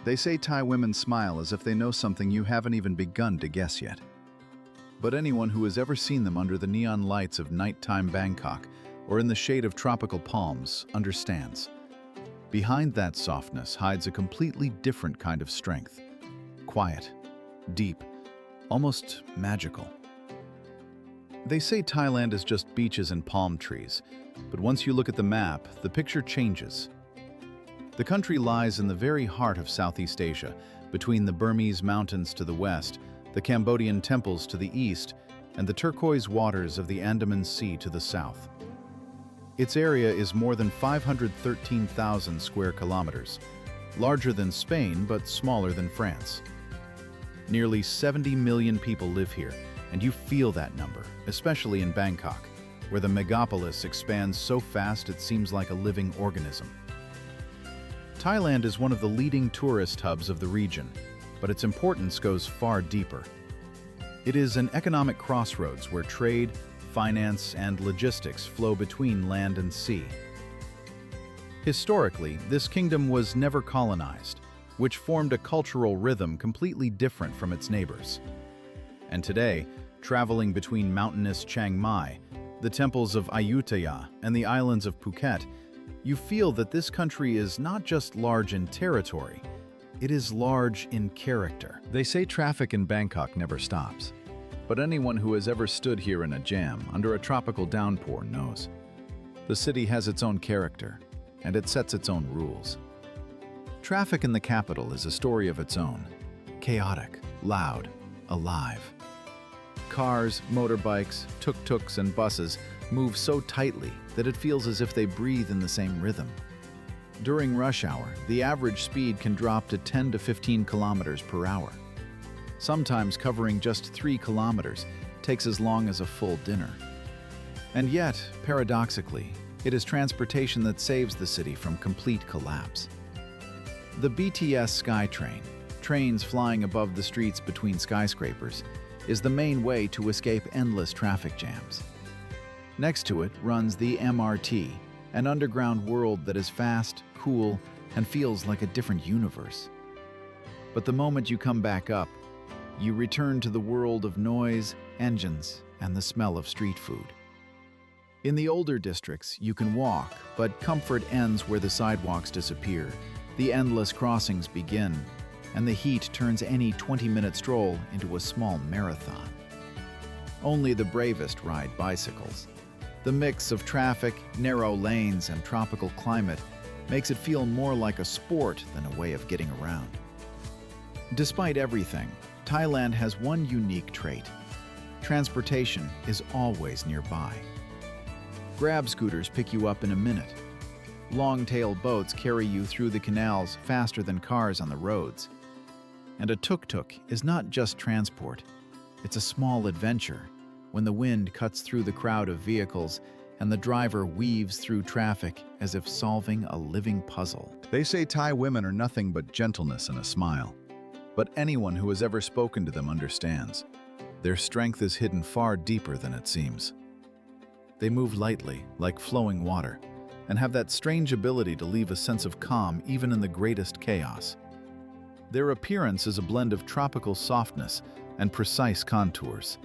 They say Thai women smile as if they know something you haven't even begun to guess yet. But anyone who has ever seen them under the neon lights of nighttime Bangkok or in the shade of tropical palms understands. Behind that softness hides a completely different kind of strength. Quiet, deep, almost magical. They say Thailand is just beaches and palm trees, but once you look at the map, the picture changes. The country lies in the very heart of Southeast Asia, between the Burmese mountains to the west, the Cambodian temples to the east, and the turquoise waters of the Andaman Sea to the south. Its area is more than 513,000 square kilometers, larger than Spain but smaller than France. Nearly 70 million people live here, and you feel that number, especially in Bangkok, where the megapolis expands so fast it seems like a living organism. Thailand is one of the leading tourist hubs of the region, but its importance goes far deeper. It is an economic crossroads where trade, finance, and logistics flow between land and sea. Historically, this kingdom was never colonized, which formed a cultural rhythm completely different from its neighbors. And today, traveling between mountainous Chiang Mai, the temples of Ayutthaya, and the islands of Phuket, you feel that this country is not just large in territory, it is large in character. They say traffic in Bangkok never stops, but anyone who has ever stood here in a jam under a tropical downpour knows. The city has its own character, and it sets its own rules. Traffic in the capital is a story of its own, chaotic, loud, alive. Cars, motorbikes, tuk-tuks, and buses move so tightly that it feels as if they breathe in the same rhythm. During rush hour, the average speed can drop to 10 to 15 kilometers per hour. Sometimes covering just 3 kilometers takes as long as a full dinner. And yet, paradoxically, it is transportation that saves the city from complete collapse. The BTS SkyTrain, trains flying above the streets between skyscrapers, is the main way to escape endless traffic jams. Next to it runs the MRT, an underground world that is fast, cool, and feels like a different universe. But the moment you come back up, you return to the world of noise, engines, and the smell of street food. In the older districts, you can walk, but comfort ends where the sidewalks disappear, the endless crossings begin, and the heat turns any 20-minute stroll into a small marathon. Only the bravest ride bicycles. The mix of traffic, narrow lanes, and tropical climate makes it feel more like a sport than a way of getting around. Despite everything, Thailand has one unique trait. Transportation is always nearby. Grab scooters pick you up in a minute. Long-tail boats carry you through the canals faster than cars on the roads. And a tuk-tuk is not just transport, it's a small adventure when the wind cuts through the crowd of vehicles and the driver weaves through traffic as if solving a living puzzle. They say Thai women are nothing but gentleness and a smile. But anyone who has ever spoken to them understands. Their strength is hidden far deeper than it seems. They move lightly, like flowing water, and have that strange ability to leave a sense of calm even in the greatest chaos. Their appearance is a blend of tropical softness and precise contours.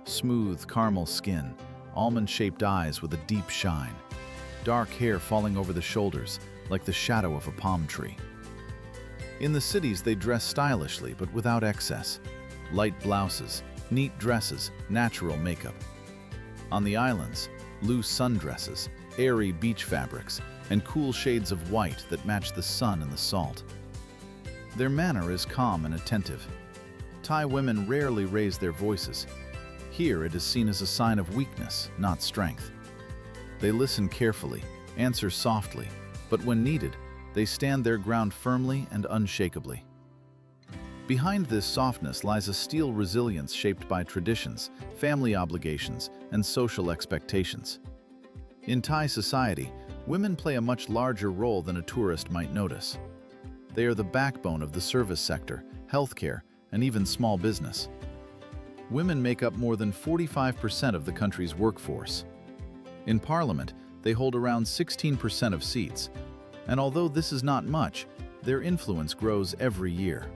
Smooth caramel skin, almond-shaped eyes with a deep shine, dark hair falling over the shoulders like the shadow of a palm tree. In the cities, they dress stylishly but without excess. Light blouses, neat dresses, natural makeup. On the islands, loose sundresses, airy beach fabrics, and cool shades of white that match the sun and the salt. Their manner is calm and attentive. Thai women rarely raise their voices. Here it is seen as a sign of weakness, not strength. They listen carefully, answer softly, but when needed, they stand their ground firmly and unshakably. Behind this softness lies a steel resilience shaped by traditions, family obligations, and social expectations. In Thai society, women play a much larger role than a tourist might notice. They are the backbone of the service sector, healthcare, and even small business. Women make up more than 45% of the country's workforce. In parliament, they hold around 16% of seats, and although this is not much, their influence grows every year.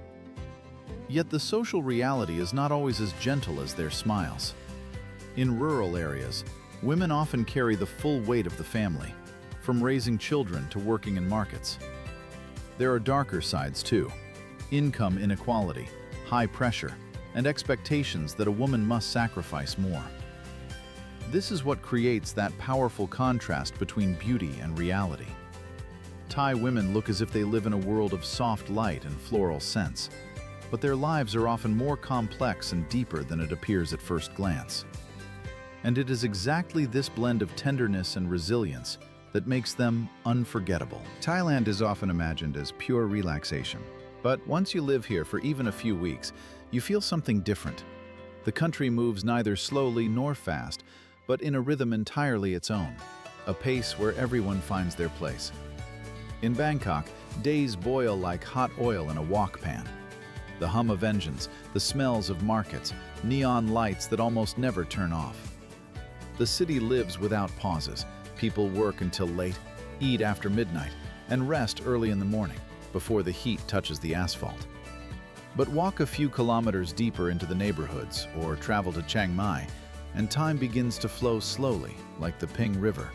Yet the social reality is not always as gentle as their smiles. In rural areas, women often carry the full weight of the family, from raising children to working in markets. There are darker sides too: income inequality, high pressure, and expectations that a woman must sacrifice more. This is what creates that powerful contrast between beauty and reality. Thai women look as if they live in a world of soft light and floral scents, but their lives are often more complex and deeper than it appears at first glance. And it is exactly this blend of tenderness and resilience that makes them unforgettable. Thailand is often imagined as pure relaxation, but once you live here for even a few weeks, you feel something different. The country moves neither slowly nor fast, but in a rhythm entirely its own, a pace where everyone finds their place. In Bangkok, days boil like hot oil in a wok pan. The hum of engines, the smells of markets, neon lights that almost never turn off. The city lives without pauses. People work until late, eat after midnight, and rest early in the morning, before the heat touches the asphalt. But walk a few kilometers deeper into the neighborhoods, or travel to Chiang Mai, and time begins to flow slowly, like the Ping River.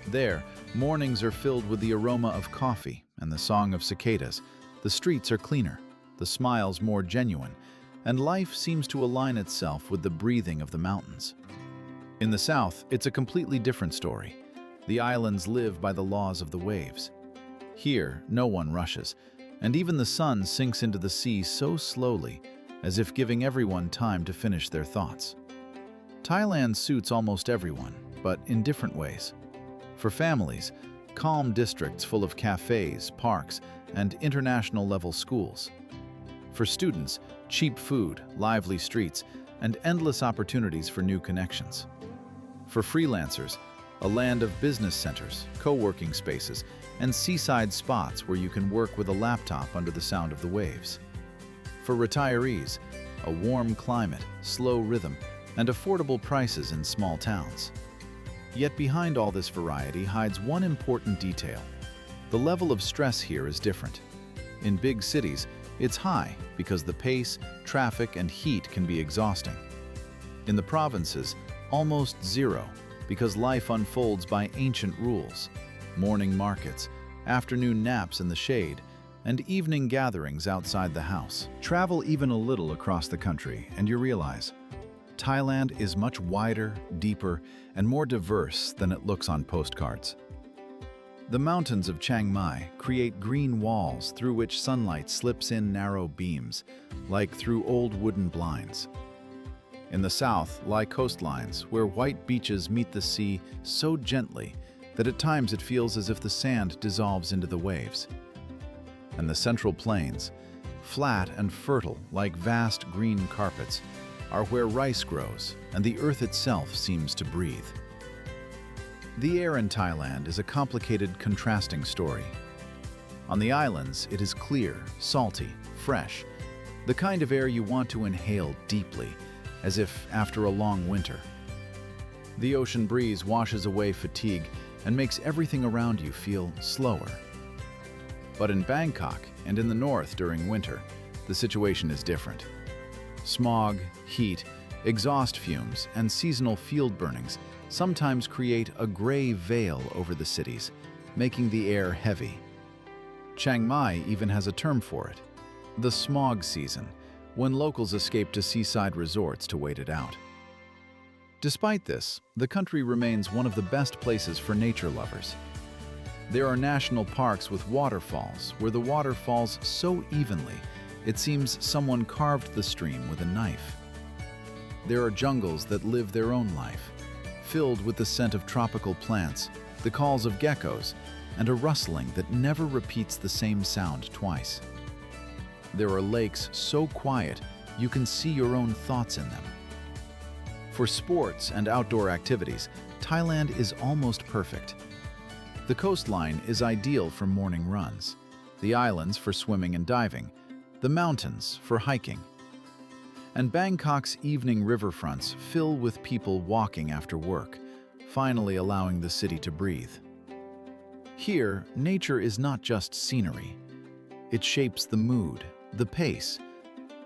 There, mornings are filled with the aroma of coffee and the song of cicadas. The streets are cleaner, the smiles more genuine, and life seems to align itself with the breathing of the mountains. In the south, it's a completely different story. The islands live by the laws of the waves. Here, no one rushes, and even the sun sinks into the sea so slowly, as if giving everyone time to finish their thoughts. Thailand suits almost everyone, but in different ways. For families, calm districts full of cafes, parks, and international-level schools. For students, cheap food, lively streets, and endless opportunities for new connections. For freelancers, a land of business centers, co-working spaces, and seaside spots where you can work with a laptop under the sound of the waves. For retirees, a warm climate, slow rhythm, and affordable prices in small towns. Yet behind all this variety hides one important detail. The level of stress here is different. In big cities, it's high because the pace, traffic, and heat can be exhausting. In the provinces, almost zero, because life unfolds by ancient rules: morning markets, afternoon naps in the shade, and evening gatherings outside the house. Travel even a little across the country, and you realize Thailand is much wider, deeper, and more diverse than it looks on postcards. The mountains of Chiang Mai create green walls through which sunlight slips in narrow beams, like through old wooden blinds. In the south lie coastlines where white beaches meet the sea so gently that at times it feels as if the sand dissolves into the waves. And the central plains, flat and fertile like vast green carpets, are where rice grows and the earth itself seems to breathe. The air in Thailand is a complicated, contrasting story. On the islands, it is clear, salty, fresh, the kind of air you want to inhale deeply, as if after a long winter. The ocean breeze washes away fatigue and makes everything around you feel slower. But in Bangkok and in the north during winter, the situation is different. Smog, heat, exhaust fumes, and seasonal field burnings sometimes create a gray veil over the cities, making the air heavy. Chiang Mai even has a term for it: the smog season, when locals escape to seaside resorts to wait it out. Despite this, the country remains one of the best places for nature lovers. There are national parks with waterfalls where the water falls so evenly it seems someone carved the stream with a knife. There are jungles that live their own life, filled with the scent of tropical plants, the calls of geckos, and a rustling that never repeats the same sound twice. There are lakes so quiet you can see your own thoughts in them. For sports and outdoor activities, Thailand is almost perfect. The coastline is ideal for morning runs, the islands for swimming and diving, the mountains for hiking. And Bangkok's evening riverfronts fill with people walking after work, finally allowing the city to breathe. Here, nature is not just scenery. It shapes the mood, the pace,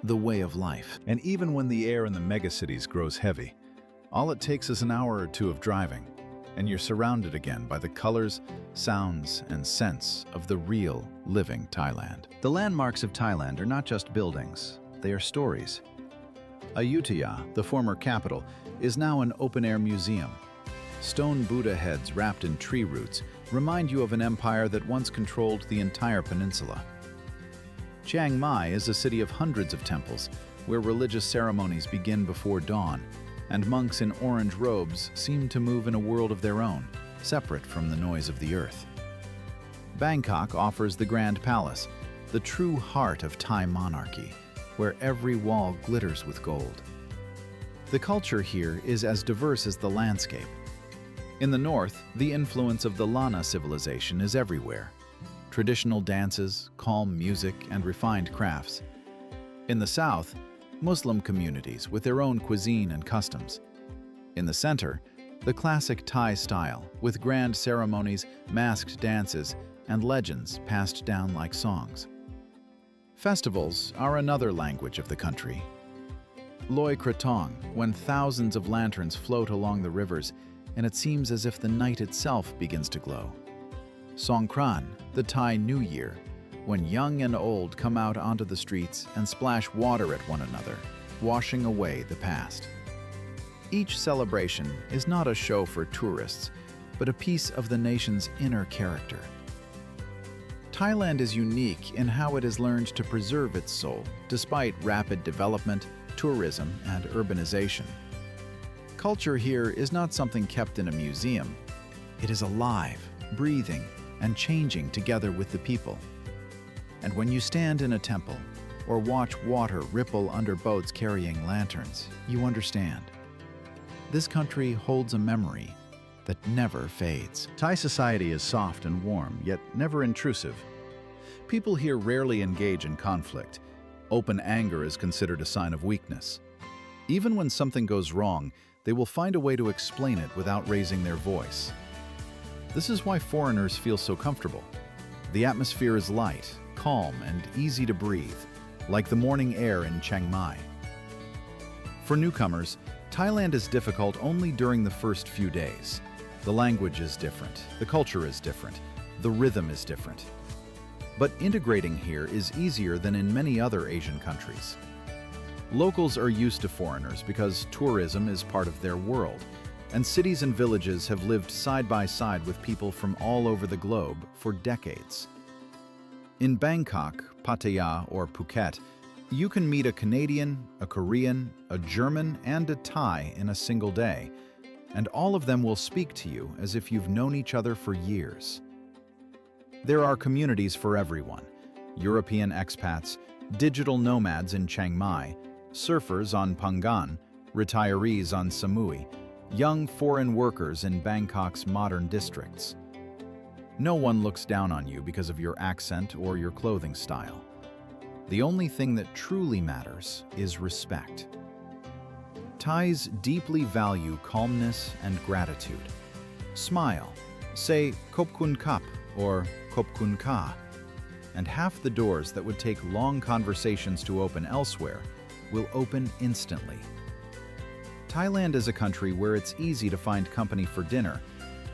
the way of life. And even when the air in the megacities grows heavy, all it takes is an hour or two of driving, and you're surrounded again by the colors, sounds, and scents of the real, living Thailand. The landmarks of Thailand are not just buildings, they are stories. Ayutthaya, the former capital, is now an open-air museum. Stone Buddha heads wrapped in tree roots remind you of an empire that once controlled the entire peninsula. Chiang Mai is a city of hundreds of temples, where religious ceremonies begin before dawn, and monks in orange robes seem to move in a world of their own, separate from the noise of the earth. Bangkok offers the Grand Palace, the true heart of Thai monarchy, where every wall glitters with gold. The culture here is as diverse as the landscape. In the north, the influence of the Lana civilization is everywhere. Traditional dances, calm music, and refined crafts. In the south, Muslim communities with their own cuisine and customs. In the center, the classic Thai style, with grand ceremonies, masked dances, and legends passed down like songs. Festivals are another language of the country. Loi Krathong, when thousands of lanterns float along the rivers, and it seems as if the night itself begins to glow. Songkran, the Thai New Year, when young and old come out onto the streets and splash water at one another, washing away the past. Each celebration is not a show for tourists, but a piece of the nation's inner character. Thailand is unique in how it has learned to preserve its soul, despite rapid development, tourism, and urbanization. Culture here is not something kept in a museum. It is alive, breathing, and changing together with the people. And when you stand in a temple or watch water ripple under boats carrying lanterns, you understand. This country holds a memory that never fades. Thai society is soft and warm, yet never intrusive. People here rarely engage in conflict. Open anger is considered a sign of weakness. Even when something goes wrong, they will find a way to explain it without raising their voice. This is why foreigners feel so comfortable. The atmosphere is light, calm, and easy to breathe, like the morning air in Chiang Mai. For newcomers, Thailand is difficult only during the first few days. The language is different, the culture is different, the rhythm is different. But integrating here is easier than in many other Asian countries. Locals are used to foreigners because tourism is part of their world, and cities and villages have lived side by side with people from all over the globe for decades. In Bangkok, Pattaya, or Phuket, you can meet a Canadian, a Korean, a German, and a Thai in a single day, and all of them will speak to you as if you've known each other for years. There are communities for everyone: European expats, digital nomads in Chiang Mai, surfers on Phangan, retirees on Samui, young foreign workers in Bangkok's modern districts. No one looks down on you because of your accent or your clothing style. The only thing that truly matters is respect. Thais deeply value calmness and gratitude. Smile, say Khop Kun Kap or Khop Kun Ka, and half the doors that would take long conversations to open elsewhere will open instantly. Thailand is a country where it's easy to find company for dinner,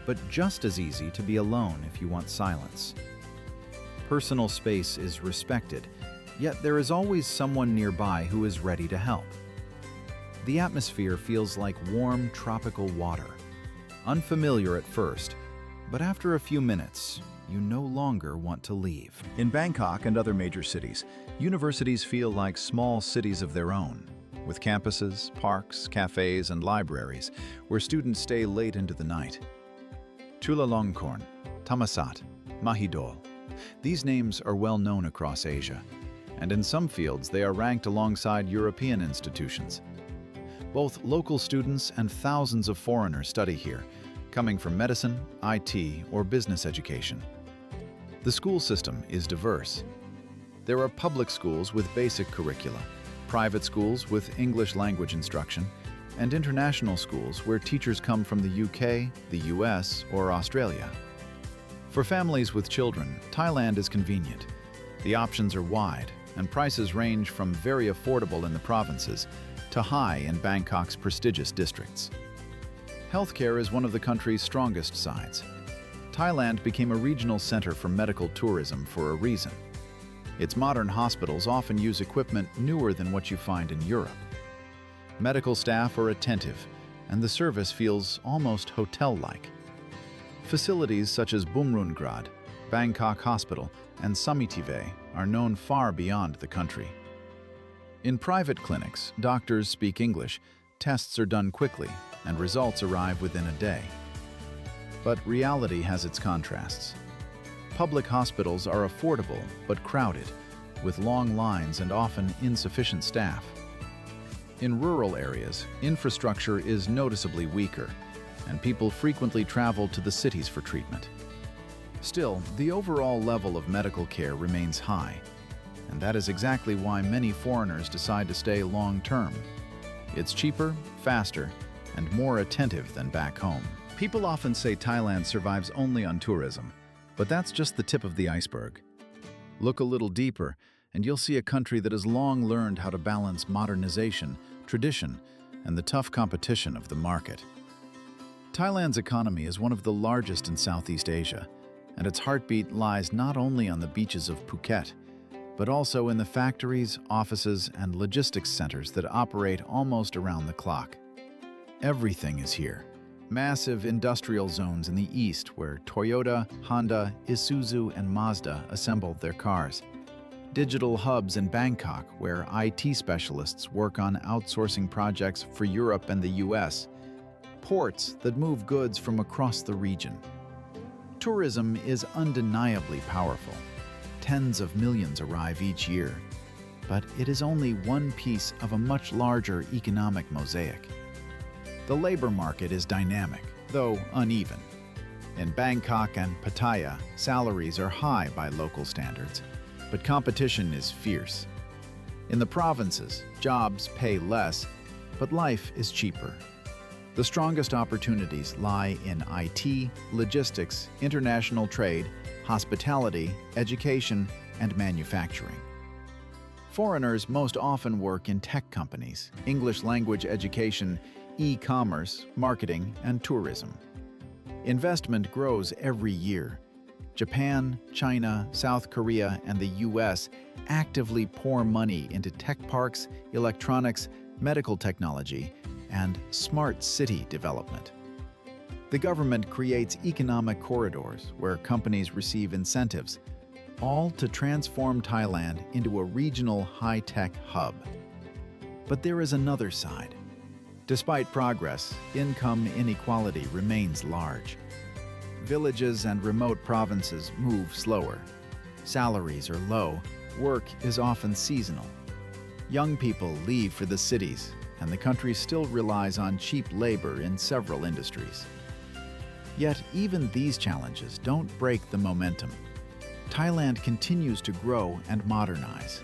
but just as easy to be alone if you want silence. Personal space is respected, yet there is always someone nearby who is ready to help. The atmosphere feels like warm, tropical water. Unfamiliar at first, but after a few minutes, you no longer want to leave. In Bangkok and other major cities, universities feel like small cities of their own, with campuses, parks, cafes, and libraries where students stay late into the night. Chulalongkorn, Thammasat, Mahidol. These names are well known across Asia, and in some fields they are ranked alongside European institutions. Both local students and thousands of foreigners study here, coming from medicine, IT, or business education. The school system is diverse. There are public schools with basic curricula, private schools with English language instruction, and international schools where teachers come from the UK, the US, or Australia. For families with children, Thailand is convenient. The options are wide, and prices range from very affordable in the provinces to high in Bangkok's prestigious districts. Healthcare is one of the country's strongest sides. Thailand became a regional center for medical tourism for a reason. Its modern hospitals often use equipment newer than what you find in Europe. Medical staff are attentive, and the service feels almost hotel-like. Facilities such as Bumrungrad, Bangkok Hospital, and Samitive are known far beyond the country. In private clinics, doctors speak English, tests are done quickly, and results arrive within a day. But reality has its contrasts. Public hospitals are affordable but crowded, with long lines and often insufficient staff. In rural areas, infrastructure is noticeably weaker, and people frequently travel to the cities for treatment. Still, the overall level of medical care remains high, and that is exactly why many foreigners decide to stay long-term. It's cheaper, faster, and more attentive than back home. People often say Thailand survives only on tourism, but that's just the tip of the iceberg. Look a little deeper, and you'll see a country that has long learned how to balance modernization, tradition, and the tough competition of the market. Thailand's economy is one of the largest in Southeast Asia, and its heartbeat lies not only on the beaches of Phuket, but also in the factories, offices, and logistics centers that operate almost around the clock. Everything is here. Massive industrial zones in the east where Toyota, Honda, Isuzu, and Mazda assemble their cars. Digital hubs in Bangkok where IT specialists work on outsourcing projects for Europe and the US. Ports that move goods from across the region. Tourism is undeniably powerful. Tens of millions arrive each year. But it is only one piece of a much larger economic mosaic. The labor market is dynamic, though uneven. In Bangkok and Pattaya, salaries are high by local standards, but competition is fierce. In the provinces, jobs pay less, but life is cheaper. The strongest opportunities lie in IT, logistics, international trade, hospitality, education, and manufacturing. Foreigners most often work in tech companies, English language education, e-commerce, marketing, and tourism. Investment grows every year. Japan, China, South Korea, and the US actively pour money into tech parks, electronics, medical technology, and smart city development. The government creates economic corridors where companies receive incentives, all to transform Thailand into a regional high-tech hub. But there is another side. Despite progress, income inequality remains large. Villages and remote provinces move slower. Salaries are low, work is often seasonal. Young people leave for the cities, and the country still relies on cheap labor in several industries. Yet, even these challenges don't break the momentum. Thailand continues to grow and modernize.